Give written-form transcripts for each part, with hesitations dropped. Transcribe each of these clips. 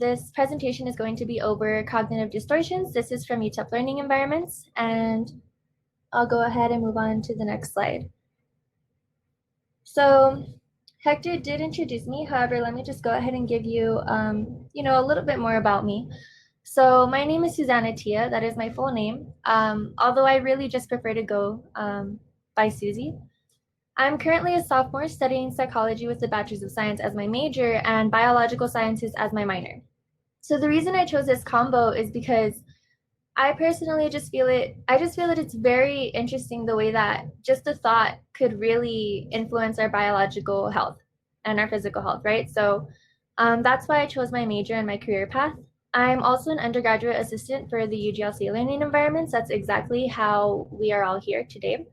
this presentation is going to be over cognitive distortions. This is from UTEP learning environments, and I'll go ahead and move on to the next slide. So Hector did introduce me. However, let me just go ahead and give you, a little bit more about me. So my name is Atiya. That is my full name. Although I really just prefer to go by Suzi. I'm currently a sophomore studying psychology with the Bachelor's of Science as my major and biological sciences as my minor. So the reason I chose this combo is because I personally just feel that it's very interesting the way that just a thought could really influence our biological health and our physical health, right? So that's why I chose my major and my career path. I'm also an undergraduate assistant for the UGLC learning environments. That's exactly how we are all here today.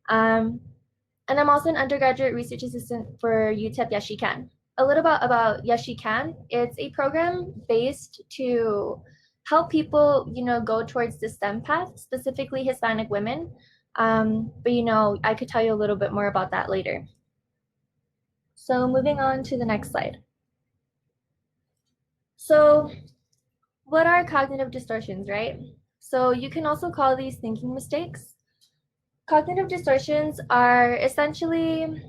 And I'm also an undergraduate research assistant for UTEP Yes She Can. A little about Yes She Can. It's a program based to help people, go towards the STEM path, specifically Hispanic women. But I could tell you a little bit more about that later. So moving on to the next slide. So what are cognitive distortions, right? So you can also call these thinking mistakes. Cognitive distortions are essentially,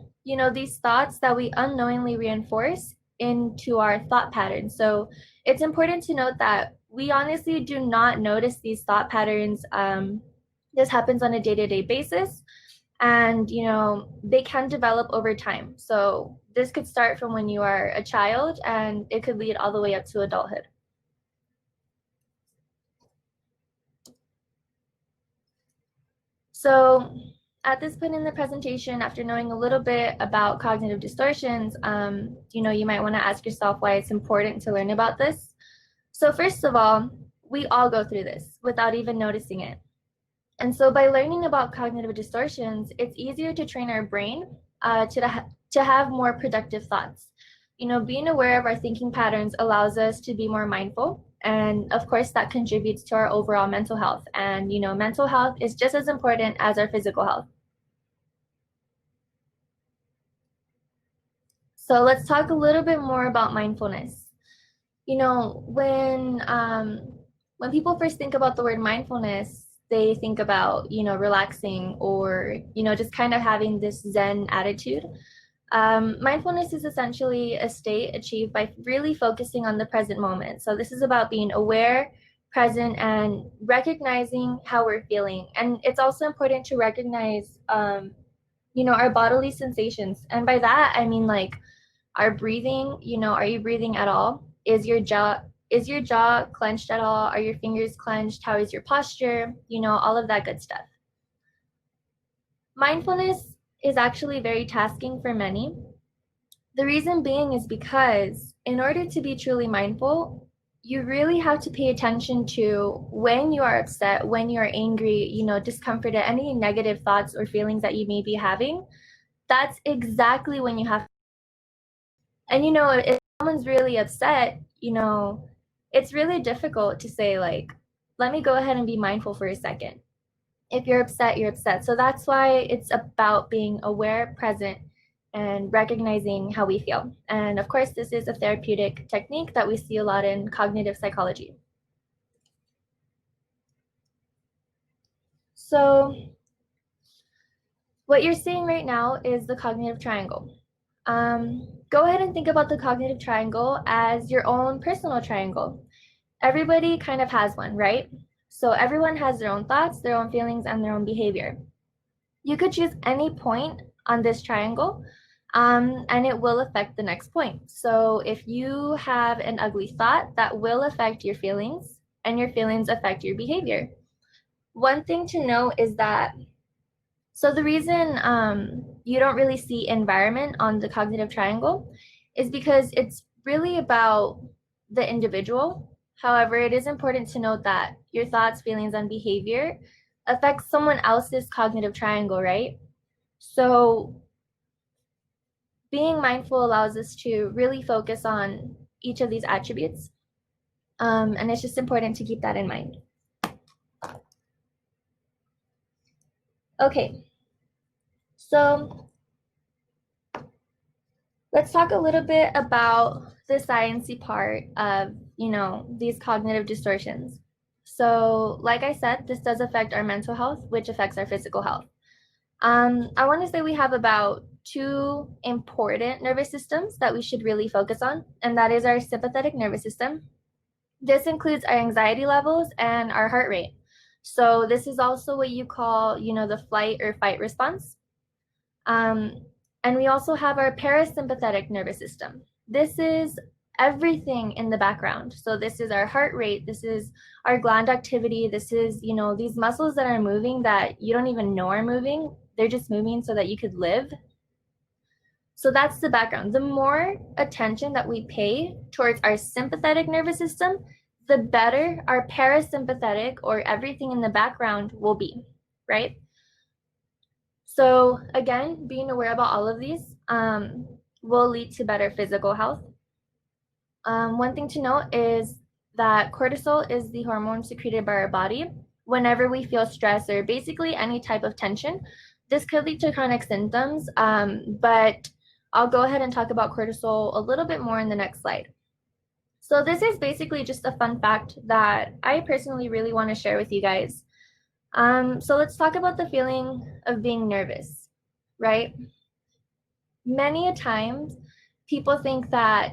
these thoughts that we unknowingly reinforce into our thought patterns. So it's important to note that we honestly do not notice these thought patterns. This happens on a day-to-day basis, and they can develop over time. So this could start from when you are a child, and it could lead all the way up to adulthood. So at this point in the presentation, after knowing a little bit about cognitive distortions, you might want to ask yourself why it's important to learn about this. So first of all, we all go through this without even noticing it. And so by learning about cognitive distortions, it's easier to train our brain to have more productive thoughts. Being aware of our thinking patterns allows us to be more mindful. And of course, that contributes to our overall mental health. And, mental health is just as important as our physical health. So let's talk a little bit more about mindfulness. When people first think about the word mindfulness, they think about, relaxing or, just kind of having this Zen attitude. Mindfulness is essentially a state achieved by really focusing on the present moment. So this is about being aware, present, and recognizing how we're feeling. And it's also important to recognize, our bodily sensations. And by that, I mean like our breathing. Are you breathing at all? Is your jaw clenched at all? Are your fingers clenched? How is your posture? All of that good stuff. Mindfulness is actually very tasking for many. The reason being is because in order to be truly mindful, you really have to pay attention to when you are upset, when you are angry, discomforted, any negative thoughts or feelings that you may be having. That's exactly when you have. And if someone's really upset, it's really difficult to say like, let me go ahead and be mindful for a second. If you're upset, you're upset. So that's why it's about being aware, present, and recognizing how we feel. And of course, this is a therapeutic technique that we see a lot in cognitive psychology. So what you're seeing right now is the cognitive triangle. Go ahead and think about the cognitive triangle as your own personal triangle. Everybody kind of has one, right? So everyone has their own thoughts, their own feelings, and their own behavior. You could choose any point on this triangle, and it will affect the next point. So if you have an ugly thought, that will affect your feelings, and your feelings affect your behavior. One thing to know is that, so the reason you don't really see environment on the cognitive triangle is because it's really about the individual. However, it is important to note that your thoughts, feelings, and behavior affect someone else's cognitive triangle, right? So being mindful allows us to really focus on each of these attributes. And it's just important to keep that in mind. Okay, so Let's talk a little bit about the sciencey part of, these cognitive distortions. So, like I said, this does affect our mental health, which affects our physical health. I want to say we have about two important nervous systems that we should really focus on, and that is our sympathetic nervous system. This includes our anxiety levels and our heart rate. So this is also what you call, the flight or fight response. Um, and we also have our parasympathetic nervous system. This is everything in the background. So this is our heart rate, this is our gland activity, this is, these muscles that are moving that you don't even know are moving. They're just moving so that you could live. So that's the background. The more attention that we pay towards our sympathetic nervous system, the better our parasympathetic or everything in the background will be, right? So again, being aware about all of these will lead to better physical health. One thing to note is that cortisol is the hormone secreted by our body whenever we feel stress or basically any type of tension. This could lead to chronic symptoms, but I'll go ahead and talk about cortisol a little bit more in the next slide. So this is basically just a fun fact that I personally really want to share with you guys. So let's talk about the feeling of being nervous, right? Many a times people think that,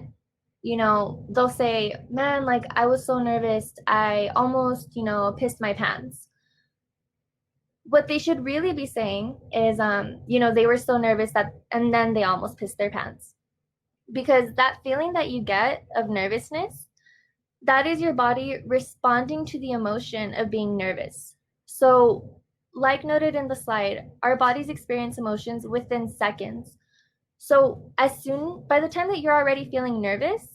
they'll say, man, like I was so nervous, I almost, pissed my pants. What they should really be saying is, they were so nervous that, and then they almost pissed their pants. Because that feeling that you get of nervousness, that is your body responding to the emotion of being nervous. So, like noted in the slide, our bodies experience emotions within seconds. So, by the time that you're already feeling nervous,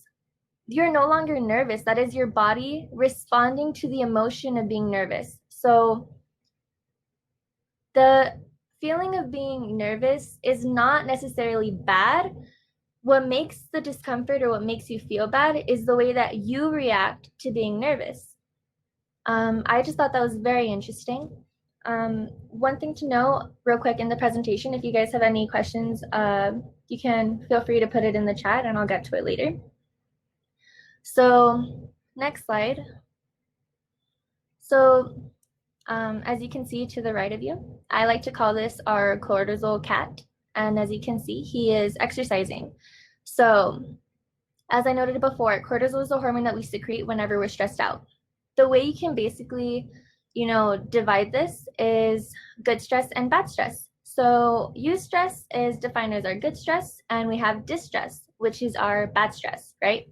you're no longer nervous. That is your body responding to the emotion of being nervous. So, the feeling of being nervous is not necessarily bad. What makes the discomfort or what makes you feel bad is the way that you react to being nervous. I just thought that was very interesting. One thing to know real quick in the presentation, if you guys have any questions, you can feel free to put it in the chat and I'll get to it later. So next slide. So as you can see to the right of you, I like to call this our cortisol cat. And as you can see, he is exercising. So as I noted before, cortisol is a hormone that we secrete whenever we're stressed out. The way you can basically, divide this is good stress and bad stress. So eustress is defined as our good stress, and we have distress, which is our bad stress, right?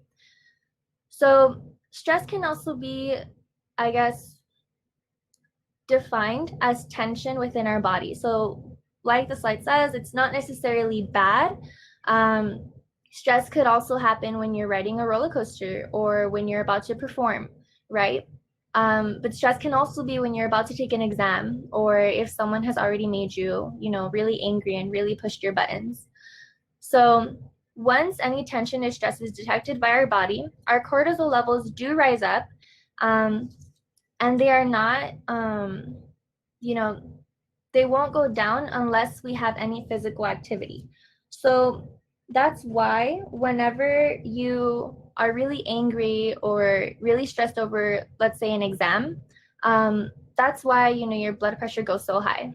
So stress can also be, I guess, defined as tension within our body. So like the slide says, it's not necessarily bad. Stress could also happen when you're riding a roller coaster or when you're about to perform, right? But stress can also be when you're about to take an exam or if someone has already made you, really angry and really pushed your buttons. So once any tension or stress is detected by our body, our cortisol levels do rise up, and they are not, they won't go down unless we have any physical activity. So that's why whenever you are really angry or really stressed over, let's say, an exam, that's why, your blood pressure goes so high.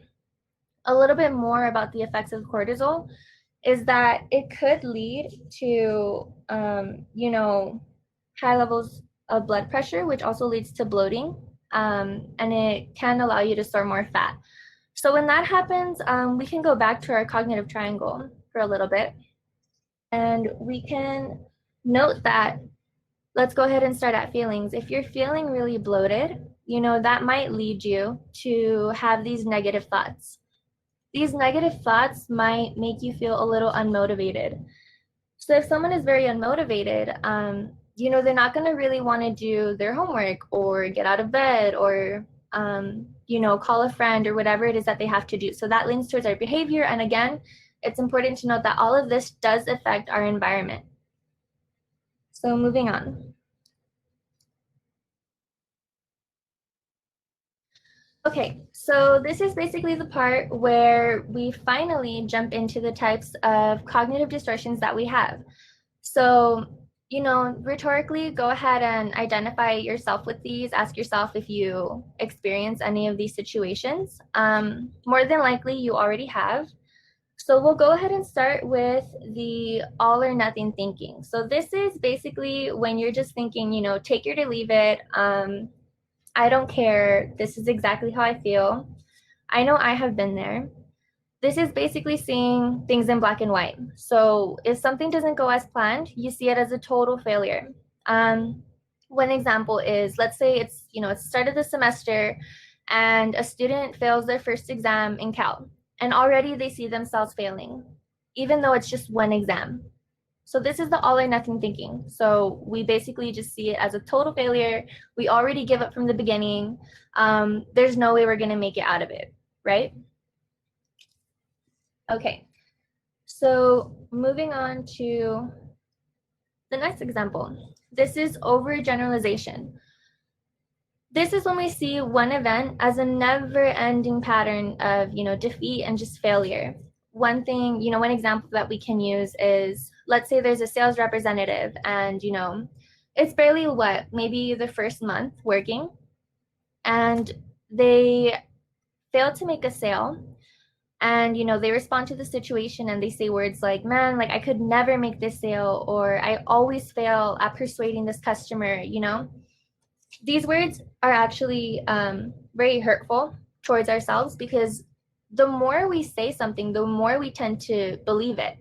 A little bit more about the effects of cortisol is that it could lead to, high levels of blood pressure, which also leads to bloating, and it can allow you to store more fat. So when that happens, we can go back to our cognitive triangle for a little bit, and we can note that, let's go ahead and start at feelings. If you're feeling really bloated, that might lead you to have these negative thoughts. These negative thoughts might make you feel a little unmotivated. So if someone is very unmotivated, they're not going to really want to do their homework or get out of bed or, call a friend or whatever it is that they have to do. So that leans towards our behavior. And again, it's important to note that all of this does affect our environment. So moving on. Okay, so this is basically the part where we finally jump into the types of cognitive distortions that we have. So, rhetorically, go ahead and identify yourself with these. Ask yourself if you experience any of these situations. More than likely, you already have. So we'll go ahead and start with the all or nothing thinking. So this is basically when you're just thinking, take it or leave it. I don't care. This is exactly how I feel. I know I have been there. This is basically seeing things in black and white. So if something doesn't go as planned, you see it as a total failure. Um, One example is, let's say it's start of the semester and a student fails their first exam in Cal, and already they see themselves failing, even though it's just one exam. So this is the all or nothing thinking. So we basically just see it as a total failure. We already give up from the beginning. There's no way we're going to make it out of it, right? Okay, so moving on to the next example. This is overgeneralization. This is when we see one event as a never-ending pattern of, defeat and just failure. One thing, one example that we can use is, let's say there's a sales representative and, it's barely maybe the first month working, and they fail to make a sale. And they respond to the situation and they say words like, man, like I could never make this sale, or I always fail at persuading this customer. These words are actually very hurtful towards ourselves, because the more we say something, the more we tend to believe it.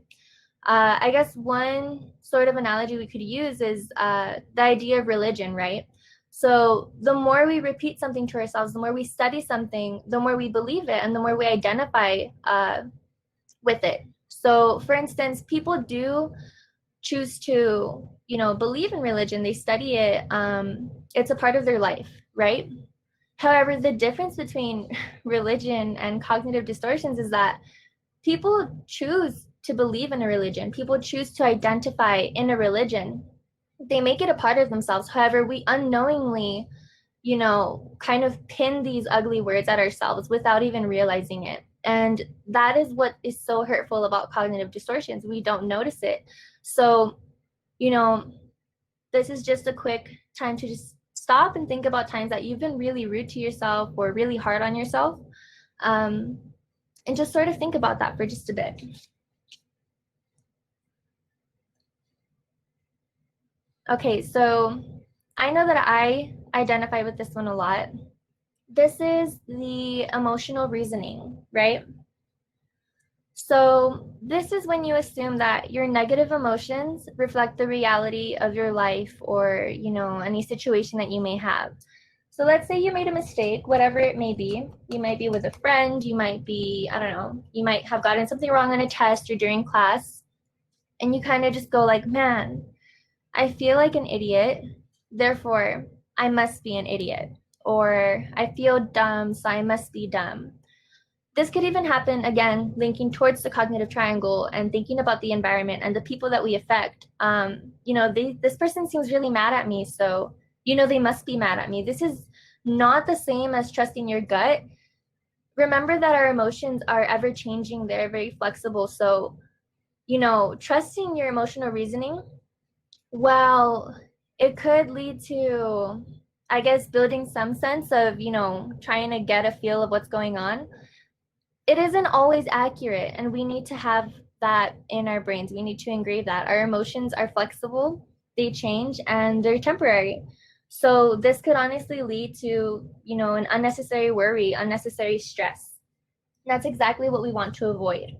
I guess one sort of analogy we could use is the idea of religion, right? So the more we repeat something to ourselves, the more we study something, the more we believe it, and the more we identify with it. So, for instance, people do choose to, believe in religion. They study it. It's a part of their life, right? However, the difference between religion and cognitive distortions is that people choose to believe in a religion. People choose to identify in a religion. They make it a part of themselves. However, we unknowingly, kind of pin these ugly words at ourselves without even realizing it. And that is what is so hurtful about cognitive distortions. We don't notice it. So, this is just a quick time to just stop and think about times that you've been really rude to yourself or really hard on yourself. And just sort of think about that for just a bit. Okay, so I know that I identify with this one a lot. This is the emotional reasoning, right? So this is when you assume that your negative emotions reflect the reality of your life, or, any situation that you may have. So let's say you made a mistake, whatever it may be. You might be with a friend, you might be, I don't know, you might have gotten something wrong on a test or during class, and you kind of just go like, man, I feel like an idiot, therefore I must be an idiot. Or I feel dumb, so I must be dumb. This could even happen, again, linking towards the cognitive triangle and thinking about the environment and the people that we affect. This person seems really mad at me, so, they must be mad at me. This is not the same as trusting your gut. Remember that our emotions are ever changing, they're very flexible. So, trusting your emotional reasoning, well, it could lead to, I guess, building some sense of, trying to get a feel of what's going on. It isn't always accurate, and we need to have that in our brains. We need to engrave that. Our emotions are flexible, they change, and they're temporary. So this could honestly lead to, an unnecessary worry, unnecessary stress. That's exactly what we want to avoid.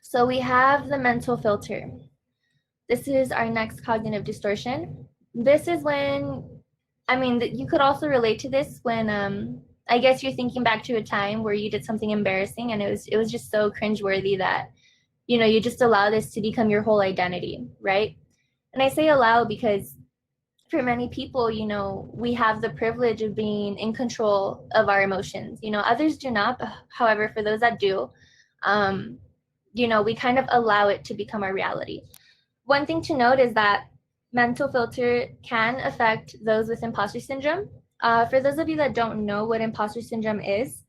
So we have the mental filter. This is our next cognitive distortion. This is when, you could also relate to this when, I guess you're thinking back to a time where you did something embarrassing and it was just so cringeworthy that, you just allow this to become your whole identity, right? And I say allow because for many people, we have the privilege of being in control of our emotions. Others do not. However, for those that do, we kind of allow it to become our reality. One thing to note is that mental filter can affect those with imposter syndrome. For those of you that don't know what imposter syndrome is,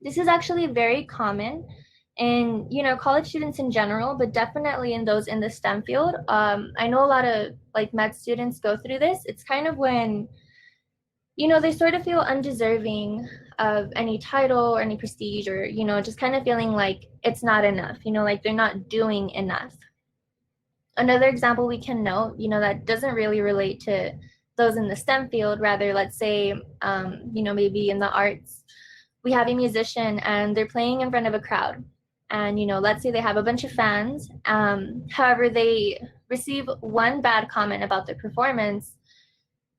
this is actually very common in, you know, college students in general, but definitely in those in the STEM field. I know a lot of like med students go through this. It's kind of when, you know, they sort of feel undeserving of any title or any prestige, or, you know, just kind of feeling like it's not enough, you know, like they're not doing enough. Another example we can note, you know, that doesn't really relate to those in the STEM field, rather, let's say, you know, maybe in the arts, we have a musician and they're playing in front of a crowd. And, you know, let's say they have a bunch of fans. However, they receive one bad comment about their performance.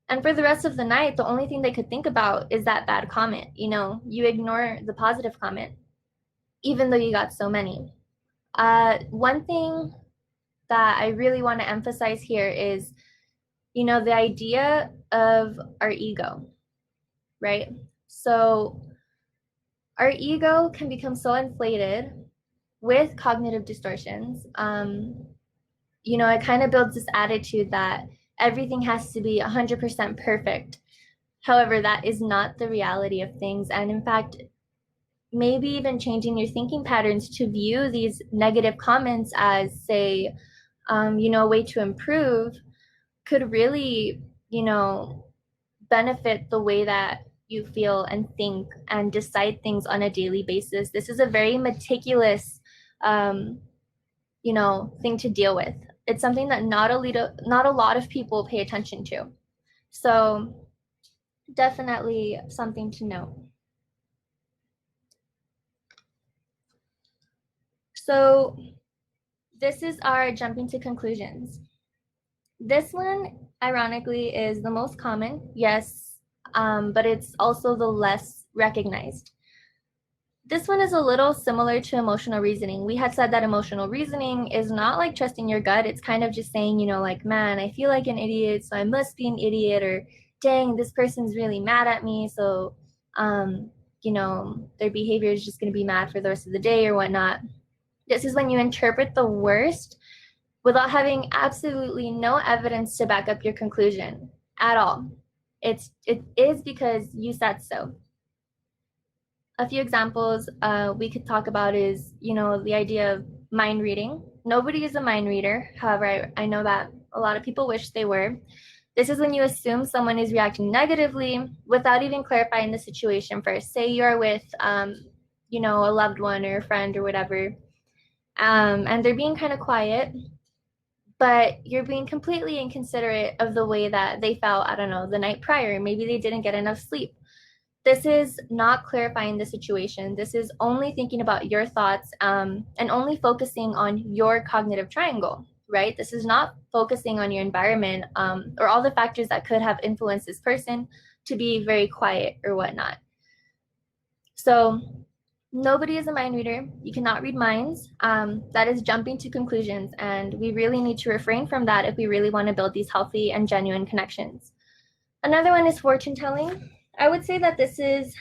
And for the rest of the night, the only thing they could think about is that bad comment. You know, you ignore the positive comment, even though you got so many. One thing that I really want to emphasize here is, you know, the idea of our ego, right? So our ego can become so inflated with cognitive distortions. You know, it kind of builds this attitude that everything has to be 100% perfect. However, that is not the reality of things. And in fact, maybe even changing your thinking patterns to view these negative comments as, say, you know, a way to improve could really, you know, benefit the way that you feel and think and decide things on a daily basis. This is a very meticulous, you know, thing to deal with. It's something that not a lot of people pay attention to. So definitely something to note. So this is our jumping to conclusions. This one, ironically, is the most common, yes, but it's also the less recognized. This one is a little similar to emotional reasoning. We had said that emotional reasoning is not like trusting your gut. It's kind of just saying, you know, like, man, I feel like an idiot, so I must be an idiot, or dang, this person's really mad at me, so, you know, their behavior is just going to be mad for the rest of the day or whatnot. This is when you interpret the worst without having absolutely no evidence to back up your conclusion at all. It is because you said so. A few examples we could talk about is, you know, the idea of mind reading. Nobody is a mind reader. However, I know that a lot of people wish they were. This is when you assume someone is reacting negatively without even clarifying the situation first. Say you're with, you know, a loved one or a friend or whatever, and they're being kind of quiet, but you're being completely inconsiderate of the way that they felt, I don't know, the night prior. Maybe they didn't get enough sleep. This is not clarifying the situation. This is only thinking about your thoughts and only focusing on your cognitive triangle, right? This is not focusing on your environment or all the factors that could have influenced this person to be very quiet or whatnot. So nobody is a mind reader. You cannot read minds. That is jumping to conclusions. And we really need to refrain from that if we really want to build these healthy and genuine connections. Another one is fortune telling. I would say that this is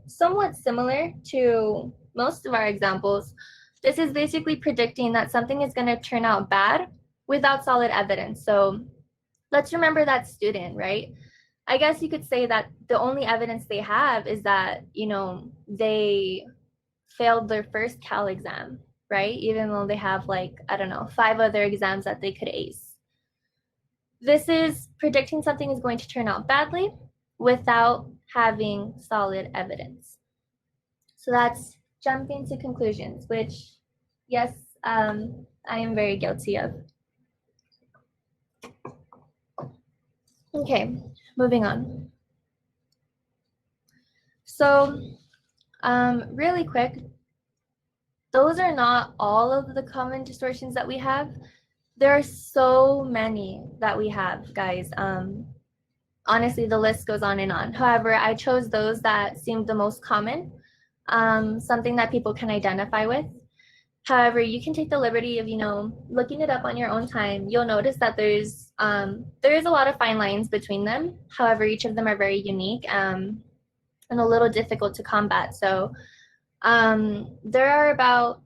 somewhat similar to most of our examples. This is basically predicting that something is going to turn out bad without solid evidence. So let's remember that student, right? I guess you could say that the only evidence they have is that, you know, they failed their first Cal exam, right? Even though they have, like, I don't know, 5 other exams that they could ace. This is predicting something is going to turn out badly without having solid evidence. So that's jumping to conclusions, which, yes, I am very guilty of. Okay, moving on. So really quick, those are not all of the common distortions that we have. There are so many that we have, guys. Honestly, the list goes on and on. However, I chose those that seemed the most common, something that people can identify with. However, you can take the liberty of, you know, looking it up on your own time. You'll notice that there is a lot of fine lines between them. However, each of them are very unique and a little difficult to combat. So there are about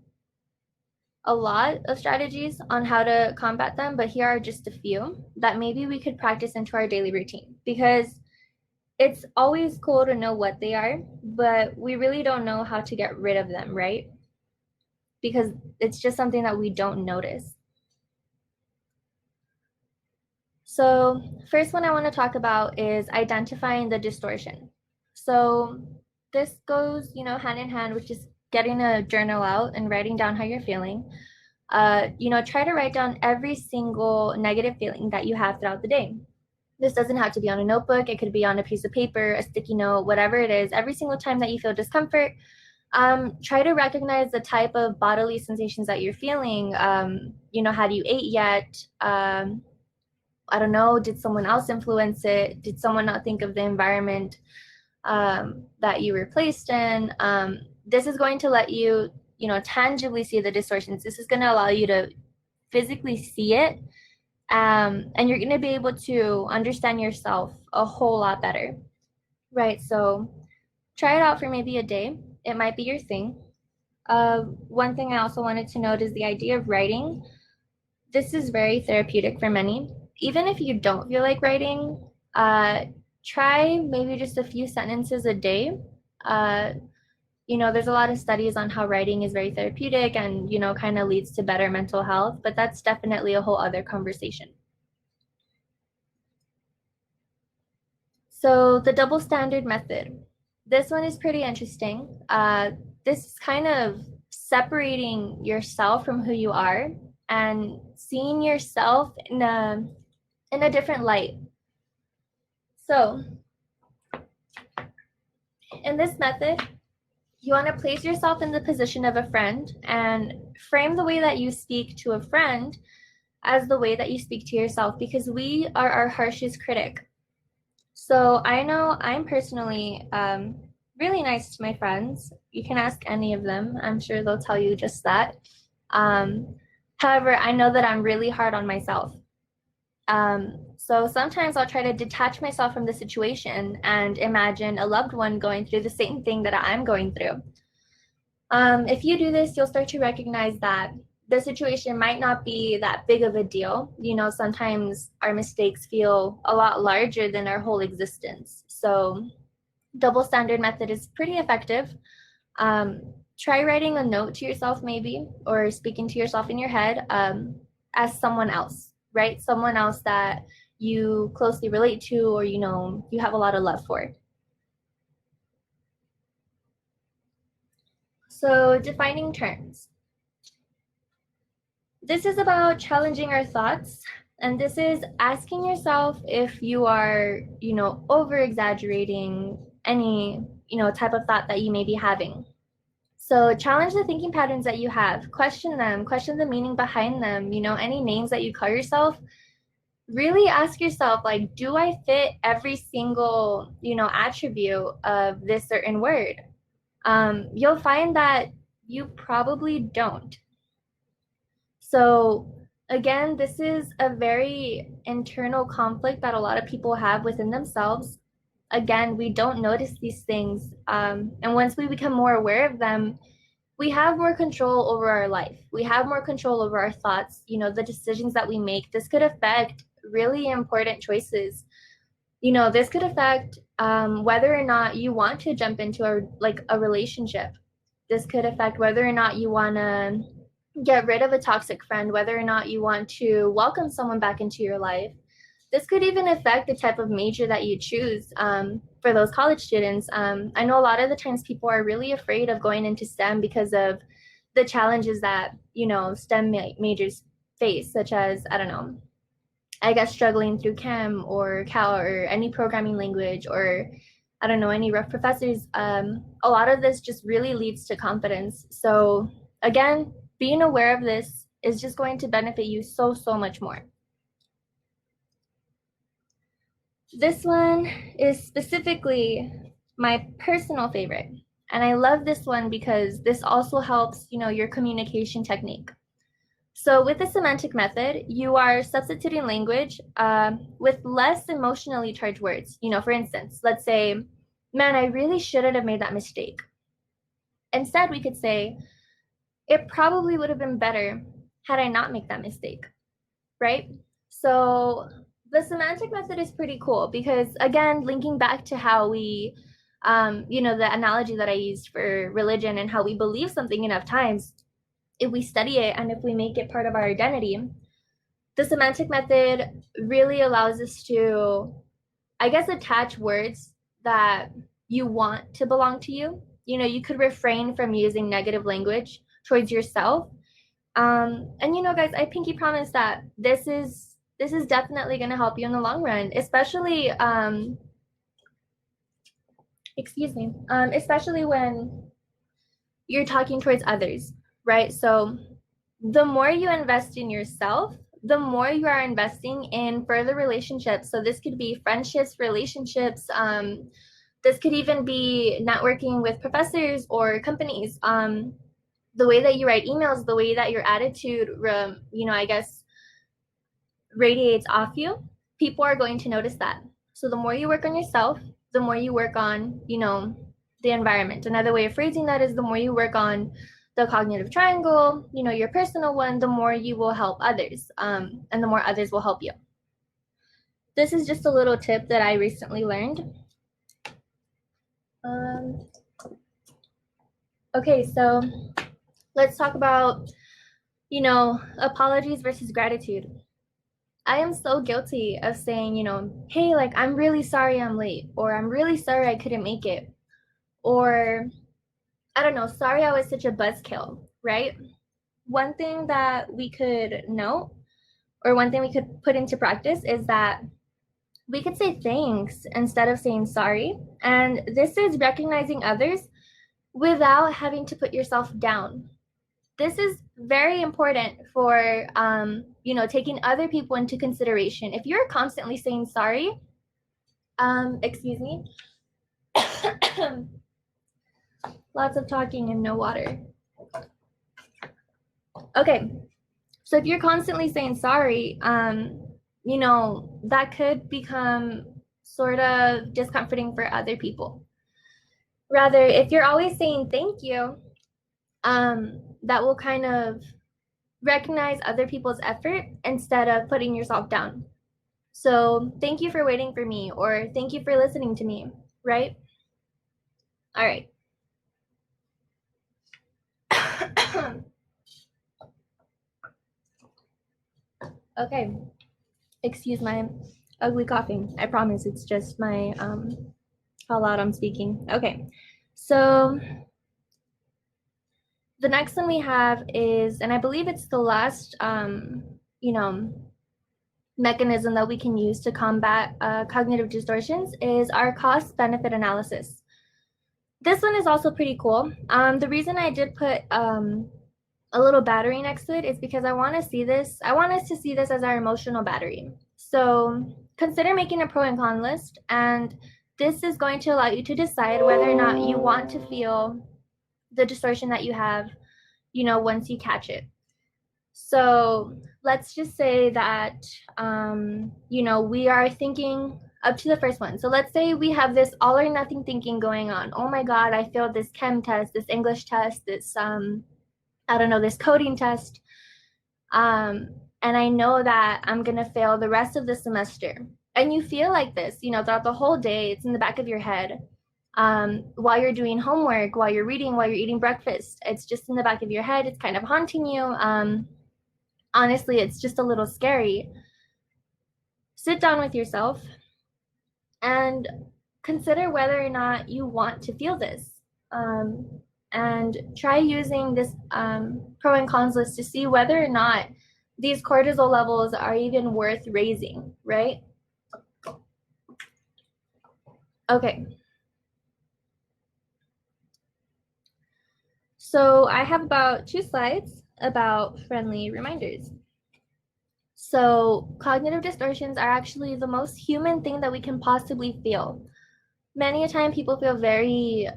a lot of strategies on how to combat them, but here are just a few that maybe we could practice into our daily routine, because it's always cool to know what they are, but we really don't know how to get rid of them, right? Because it's just something that we don't notice. So first one I want to talk about is identifying the distortion. So this goes, hand in hand with just getting a journal out and writing down how you're feeling. Try to write down every single negative feeling that you have throughout the day. This doesn't have to be on a notebook. It could be on a piece of paper, a sticky note, whatever it is. Every single time that you feel discomfort, try to recognize the type of bodily sensations that you're feeling. Have you ate yet? I don't know, did someone else influence it? Did someone not think of the environment that you were placed in? This is going to let you, tangibly see the distortions. This is going to allow you to physically see it. And you're going to be able to understand yourself a whole lot better, right? So try it out for maybe a day. It might be your thing. One thing I also wanted to note is the idea of writing. This is very therapeutic for many. Even if you don't feel like writing, try maybe just a few sentences a day. There's a lot of studies on how writing is very therapeutic and, kind of leads to better mental health, but that's definitely a whole other conversation. So the double standard method. This one is pretty interesting. This is kind of separating yourself from who you are and seeing yourself in a different light. So in this method, you want to place yourself in the position of a friend and frame the way that you speak to a friend as the way that you speak to yourself, because we are our harshest critic. So I know I'm personally really nice to my friends. You can ask any of them. I'm sure they'll tell you just that. However, I know that I'm really hard on myself. So sometimes I'll try to detach myself from the situation and imagine a loved one going through the same thing that I'm going through. If you do this, you'll start to recognize that the situation might not be that big of a deal. Sometimes our mistakes feel a lot larger than our whole existence. So double standard method is pretty effective. Try writing a note to yourself maybe, or speaking to yourself in your head as someone else, right? Someone else that you closely relate to, or you have a lot of love for. So defining terms. This is about challenging our thoughts, and this is asking yourself if you are, over exaggerating any, type of thought that you may be having. So challenge the thinking patterns that you have, question them, question the meaning behind them, any names that you call yourself. Really ask yourself, like, do I fit every single, attribute of this certain word? You'll find that you probably don't. So again, this is a very internal conflict that a lot of people have within themselves. Again, we don't notice these things. And once we become more aware of them, we have more control over our life. We have more control over our thoughts, the decisions that we make. This could affect really important choices. This could affect whether or not you want to jump into a relationship. This could affect whether or not you want to get rid of a toxic friend, whether or not you want to welcome someone back into your life. This could even affect the type of major that you choose for those college students. I know a lot of the times people are really afraid of going into STEM because of the challenges that, STEM majors face, such as, I guess struggling through Chem or Cal or any programming language, or any rough professors. A lot of this just really leads to confidence. So again, being aware of this is just going to benefit you so much more. This one is specifically my personal favorite. And I love this one because this also helps, your communication technique. So with the semantic method, you are substituting language with less emotionally charged words. For instance, let's say, man, I really shouldn't have made that mistake. Instead, we could say, it probably would have been better had I not make that mistake, right? So the semantic method is pretty cool because, again, linking back to how we, the analogy that I used for religion and how we believe something enough times, if we study it and if we make it part of our identity, the semantic method really allows us to, I guess, attach words that you want to belong to you. You could refrain from using negative language towards yourself. And guys, I pinky promise that this is definitely going to help you in the long run, especially especially when you're talking towards others, right? So the more you invest in yourself, the more you are investing in further relationships. So this could be friendships, relationships. This could even be networking with professors or companies. The way that you write emails, the way that your attitude, I guess, radiates off you, people are going to notice that. So the more you work on yourself, the more you work on, the environment. Another way of phrasing that is the more you work on the cognitive triangle, your personal one, the more you will help others, and the more others will help you. This is just a little tip that I recently learned. Okay, so let's talk about, apologies versus gratitude. I am so guilty of saying, hey, like, I'm really sorry I'm late, or I'm really sorry I couldn't make it, or I don't know, sorry I was such a buzzkill, right? One thing that we could note, or one thing we could put into practice is that we could say thanks instead of saying sorry. And this is recognizing others without having to put yourself down. This is very important for, taking other people into consideration. If you're constantly saying sorry, excuse me, lots of talking and no water. Okay, so if you're constantly saying sorry, that could become sort of discomforting for other people. Rather, if you're always saying thank you, that will kind of recognize other people's effort instead of putting yourself down. So thank you for waiting for me, or thank you for listening to me, right? All right. Okay. Excuse my ugly coughing. I promise it's just my how loud I'm speaking. Okay. So the next one we have is, and I believe it's the last mechanism that we can use to combat cognitive distortions, is our cost benefit analysis. This one is also pretty cool. The reason I did put a little battery next to it is because I want us to see this as our emotional battery. So consider making a pro and con list, and this is going to allow you to decide whether or not you want to feel the distortion that you have, once you catch it. So let's just say that, we are thinking up to the first one. So let's say we have this all or nothing thinking going on. Oh my God, I failed this chem test, this English test, this, this coding test. And I know that I'm going to fail the rest of the semester. And you feel like this, throughout the whole day. It's in the back of your head. While you're doing homework, while you're reading, while you're eating breakfast, it's just in the back of your head. It's kind of haunting you. Honestly, it's just a little scary. Sit down with yourself and consider whether or not you want to feel this. And try using this pro and cons list to see whether or not these cortisol levels are even worth raising, right? Okay. So I have about 2 slides about friendly reminders. So cognitive distortions are actually the most human thing that we can possibly feel. Many a time people feel very,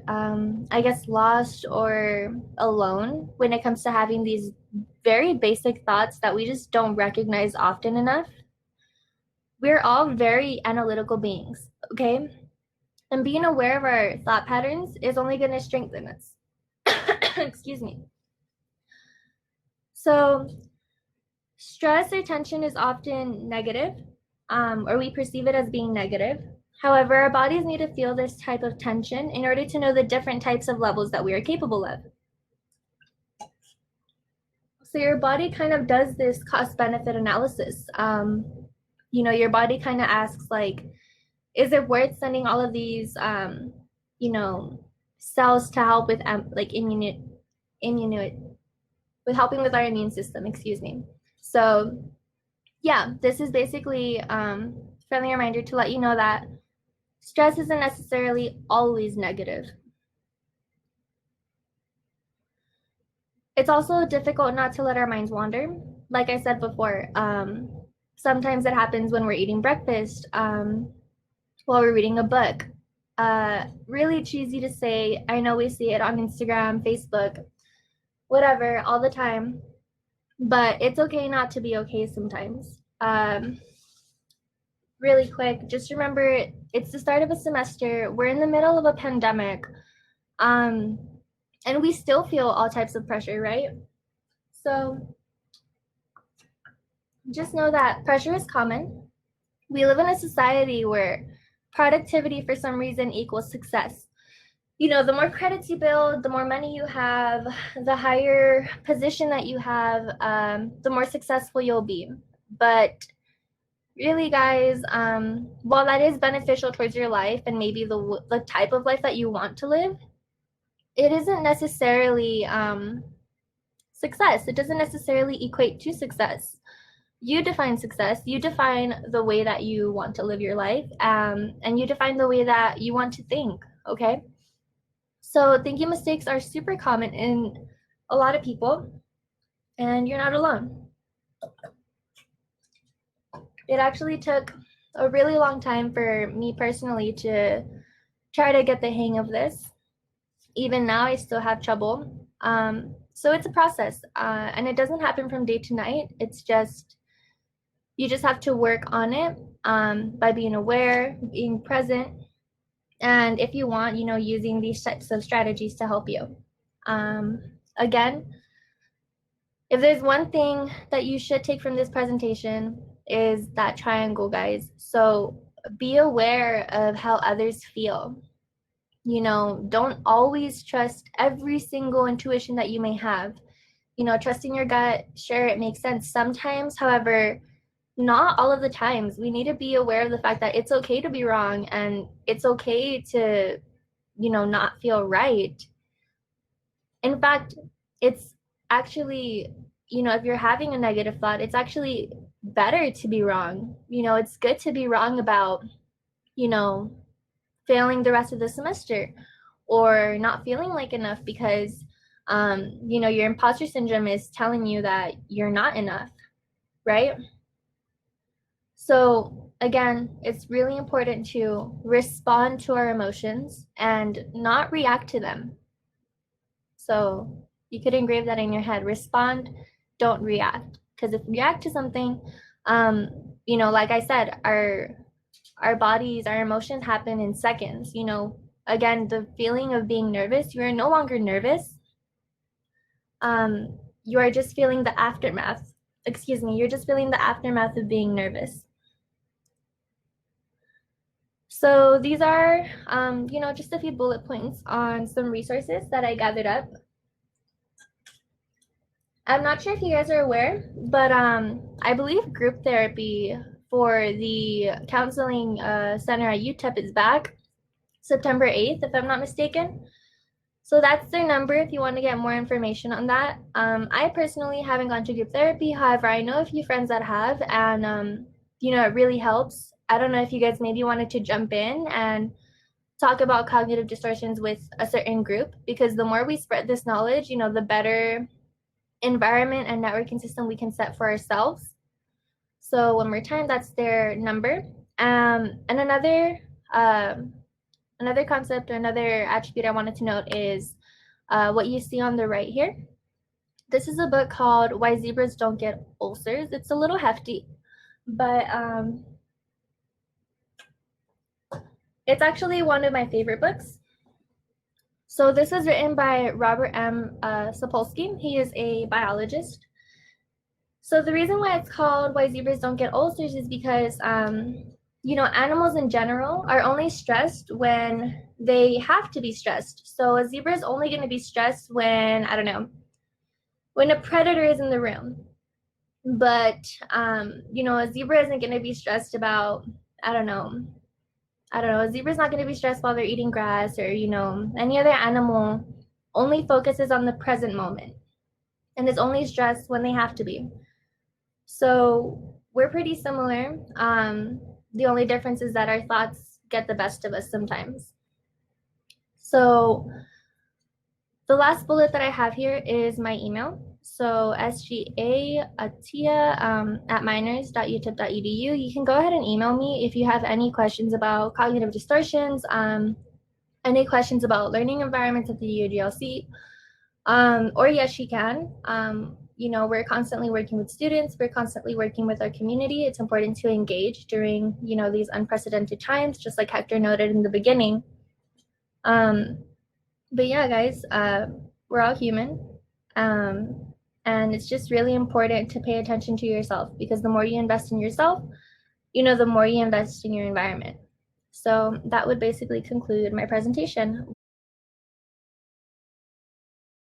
lost or alone when it comes to having these very basic thoughts that we just don't recognize often enough. We're all very analytical beings, okay? And being aware of our thought patterns is only going to strengthen us. Excuse me. So stress or tension is often negative, or we perceive it as being negative. However, our bodies need to feel this type of tension in order to know the different types of levels that we are capable of. So your body kind of does this cost-benefit analysis. Your body kind of asks like, is it worth sending all of these, cells to help with with helping with our immune system, excuse me. So yeah, this is basically friendly reminder to let you know that stress isn't necessarily always negative. It's also difficult not to let our minds wander. Like I said before, sometimes it happens when we're eating breakfast, while we're reading a book. Really cheesy to say. I know we see it on Instagram, Facebook, whatever, all the time. But it's okay not to be okay sometimes. Really quick, just remember it's the start of a semester. We're in the middle of a pandemic. And we still feel all types of pressure, right? So just know that pressure is common. We live in a society where productivity for some reason equals success. The more credits you build, the more money you have, the higher position that you have, the more successful you'll be. But really, guys, while that is beneficial towards your life and maybe the type of life that you want to live, it isn't necessarily success. It doesn't necessarily equate to success. You define success. You define the way that you want to live your life, and you define the way that you want to think, okay? So thinking mistakes are super common in a lot of people, and you're not alone. It actually took a really long time for me personally to try to get the hang of this. Even now, I still have trouble. So it's a process, and it doesn't happen from day to night. It's just, you just have to work on it by being aware, being present, and if you want, using these types of strategies to help you. Again, if there's one thing that you should take from this presentation is that triangle, guys. So be aware of how others feel. Don't always trust every single intuition that you may have. Trusting your gut, sure, it makes sense sometimes. However, not all of the times. We need to be aware of the fact that it's okay to be wrong, and it's okay to, not feel right. In fact, it's actually, if you're having a negative thought, it's actually better to be wrong. It's good to be wrong about, failing the rest of the semester or not feeling like enough because, your imposter syndrome is telling you that you're not enough, right? So again, it's really important to respond to our emotions and not react to them. So you could engrave that in your head. Respond, don't react. Because if you react to something, like I said, our bodies, our emotions happen in seconds. Again, the feeling of being nervous, you are no longer nervous. You are just feeling the aftermath. You're just feeling the aftermath of being nervous. So these are, just a few bullet points on some resources that I gathered up. I'm not sure if you guys are aware, but I believe group therapy for the counseling center at UTEP is back September 8th, if I'm not mistaken. So that's their number if you want to get more information on that. I personally haven't gone to group therapy. However, I know a few friends that have, and it really helps. I don't know if you guys maybe wanted to jump in and talk about cognitive distortions with a certain group, because the more we spread this knowledge, the better environment and networking system we can set for ourselves. So one more time, that's their number. And another concept or another attribute I wanted to note is what you see on the right here. This is a book called Why Zebras Don't Get Ulcers. It's a little hefty, but it's actually one of my favorite books. So this was written by Robert M. Sapolsky. He is a biologist. So the reason why it's called why zebras don't get ulcers is because animals in general are only stressed when they have to be stressed. So a zebra is only going to be stressed when, I don't know, when a predator is in the room. But a zebra isn't going to be stressed about, I don't know, a zebra's not going to be stressed while they're eating grass, or any other animal only focuses on the present moment and is only stressed when they have to be. So we're pretty similar. The only difference is that our thoughts get the best of us sometimes. So the last bullet that I have here is my email. So SGA Atiya at minors.utep.edu. You can go ahead and email me if you have any questions about cognitive distortions, any questions about learning environments at the UGLC, or yes, you can. We're constantly working with students. We're constantly working with our community. It's important to engage during, these unprecedented times, just like Hector noted in the beginning. But yeah, guys, we're all human. And it's just really important to pay attention to yourself, because the more you invest in yourself, the more you invest in your environment. So that would basically conclude my presentation.